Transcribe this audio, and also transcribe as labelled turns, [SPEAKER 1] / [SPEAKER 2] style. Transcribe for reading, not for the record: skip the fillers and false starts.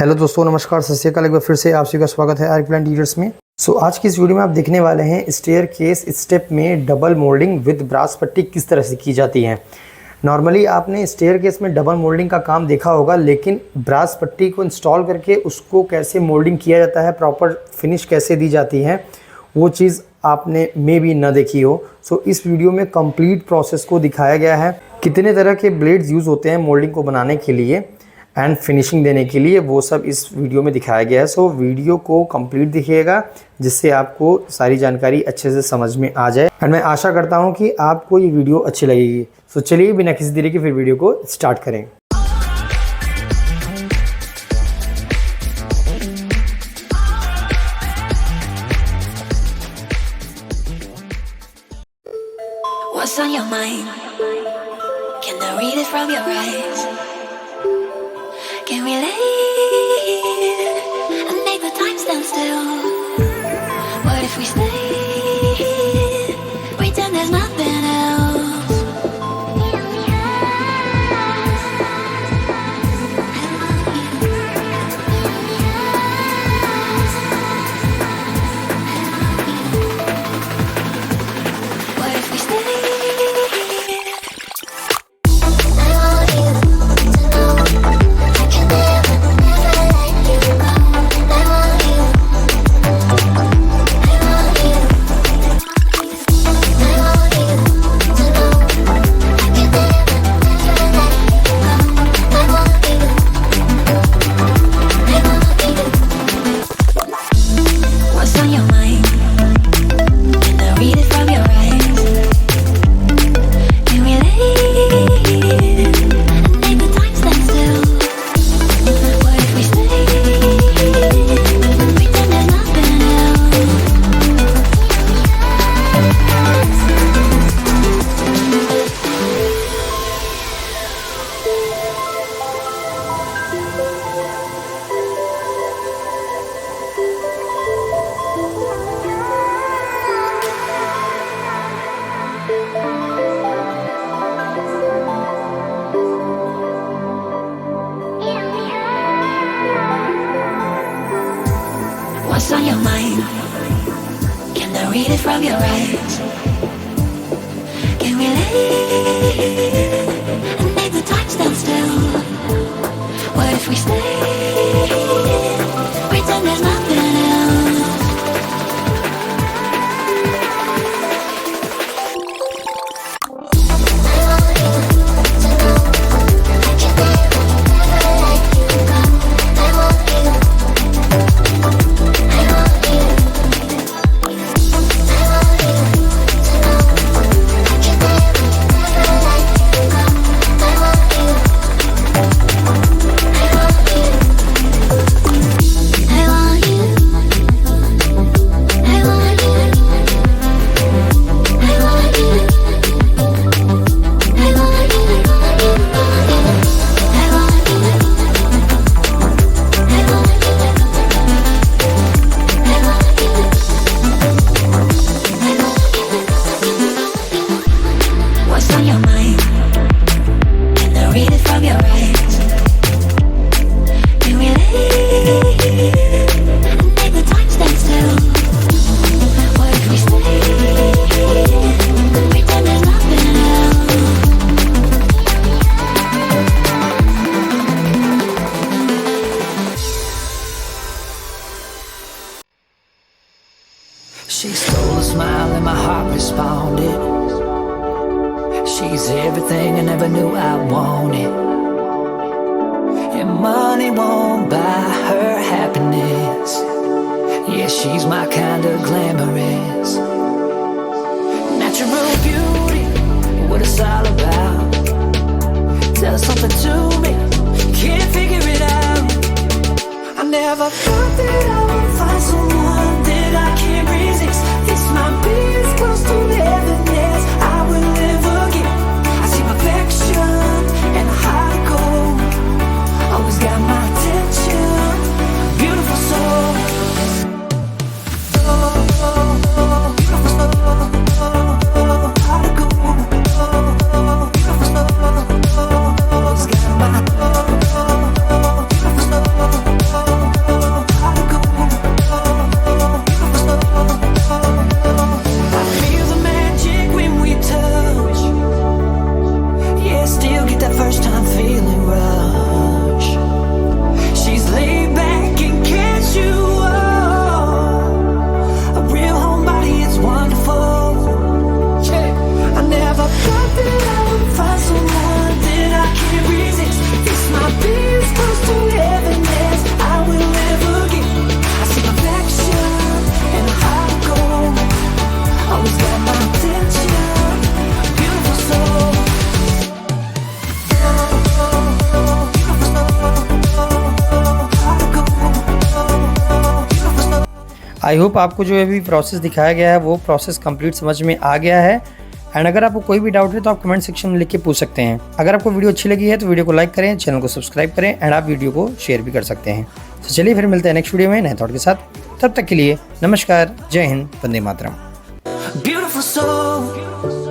[SPEAKER 1] Hello दोस्तों, नमस्कार, सत श्री अकाल। एक बार फिर से आप सभी का स्वागत है आर्कविला इंटीरियर्स में। आज की इस वीडियो में आप देखने वाले हैं स्टेयर केस स्टेप में डबल मोल्डिंग विद ब्रास पट्टी किस तरह से की जाती है। नॉर्मली आपने स्टेयर केस में डबल मोल्डिंग का काम देखा होगा, लेकिन ब्रास पट्टी को इंस्टॉल करके उसको कैसे मोल्डिंग किया जाता है, प्रॉपर फिनिश कैसे दी जाती है, वो चीज़ आपने मे भी न देखी हो। इस वीडियो में कंप्लीट प्रोसेस को दिखाया गया है। कितने तरह के ब्लेड्स यूज़ होते हैं मोल्डिंग को बनाने के लिए एंड फिनिशिंग देने के लिए, वो सब इस वीडियो में दिखाया गया है। वीडियो को कंप्लीट देखिएगा, जिससे आपको सारी जानकारी अच्छे से समझ में आ जाए एंड मैं आशा करता हूँ कि आपको ये वीडियो अच्छी लगेगी। चलिए बिना किसी देरी के फिर वीडियो को स्टार्ट करें।
[SPEAKER 2] What's on your mind? Can I read it from your eyes? Can we leave and make the time stand still? What if we stay, pretend there's nothing else? What if we stay? What's on your mind? Can I read it from your eyes? Can we leave and make the time stand still? What if we stay, pretend there's nothing else? What's on your mind? Can I read it from your eyes? Can we leave and make the time stand still? What if we stay, pretend there's nothing else? What's on your mind? Can I read it from your eyes? Can we leave and make the time stand still? What if we stay, pretend there's nothing else?
[SPEAKER 3] She stole a smile and my heart responded. She's everything I never knew I wanted. And money won't buy her happiness. Yeah, she's my kind of glamorous. Natural beauty, what it's all about. Tell something to me, can't figure it out. I never thought that I would find someone that I can't resist. This might be as close to heaven as I will ever get. I see perfection and a heart of gold. Always got my attention, beautiful soul. Beautiful soul, heart of gold. Beautiful soul, always got my beautiful soul.
[SPEAKER 1] I hope आपको जो अभी process दिखाया गया है वो process complete समझ में आ गया है। एंड अगर आपको कोई भी डाउट है तो आप कमेंट सेक्शन में लिख के पूछ सकते हैं। अगर आपको वीडियो अच्छी लगी है तो वीडियो को लाइक करें, चैनल को सब्सक्राइब करें एंड आप वीडियो को शेयर भी कर सकते हैं। तो चलिए फिर मिलते हैं नेक्स्ट वीडियो में नए थॉट के साथ। तब तक के लिए नमस्कार, जय हिंद, वंदे मातरम।
[SPEAKER 3] Beautiful soul.